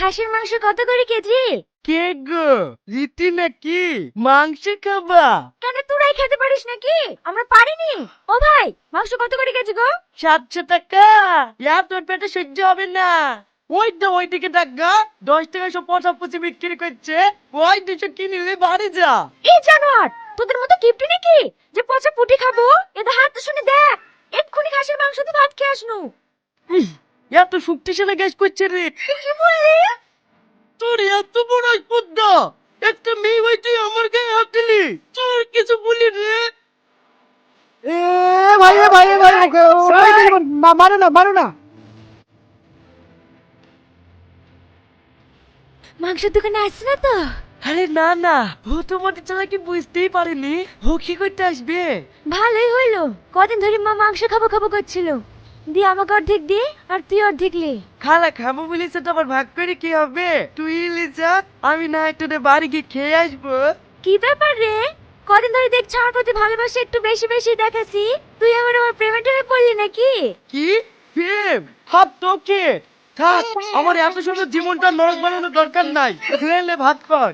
খাসির মাংস কত করে কেজি? কে গো, রীতি নাকি মাংস খাবা? কেন তোরাই খেতে পারিস নাকি? আমরা পারিনি। ও ভাই, মাংস কত করে কেজি গো? 700 টাকা। তোর পেটে সহ্য হবে না। ওইদিকে দেখ গা, 10 টাকা সব পচাপচি বিক্রি করছে। ওই 200 কিনলে বাড়ি যা। এই জানোয়ার, তোদের মতো কিপটে নাকি যে পচা পুটি খাবো? এদের হাত তো শুনে দেখ, এক্ষুনি খাসির মাংস দিয়ে ভাত খেয়ে আসনু। ইস, এত শক্তিশালী গ্যাস করছে রে। তুই কি বললি? তোর এত বড় স্পর্ধা, একটা মেয়ে হয়ে তুই আমার গায়ে হাত দিলি। তোর কিছু বলি রে। এ ভাই এ ভাই এ ভাই ওকে ওই দেখুন মারো না মারো না। মাংসের দোকানে আসছে না তো? আরে না না, ও তোমাদের ছাড়া কি বুঝতেই পারেনি ও কি করতে আসবে। ভালোই হইলো, কদিন ধরে মা মাংস খাবো খাবো করছিল। দি আমাকে অর্ধেক দি, আর তুই অর্ধেক লে। খালা খাবো বলেছে তো আবার ভাগ করে কি হবে? তুই লিজা, আমি না একটু বাড়ি গিয়ে খেয়ে আসবো। কি ব্যাপার রে? কদিন ধরে দেখছি আমার প্রতি ভালোবাসা একটু বেশি বেশি দেখাচ্ছি। তুই আমার প্রেমে টেমে পড়লি নাকি? কি প্রেম? হাত তোকে থাক, আমার এত সুন্দর জীবনটা নরক বানানোর দরকার নাই। খেলে ভাত কর।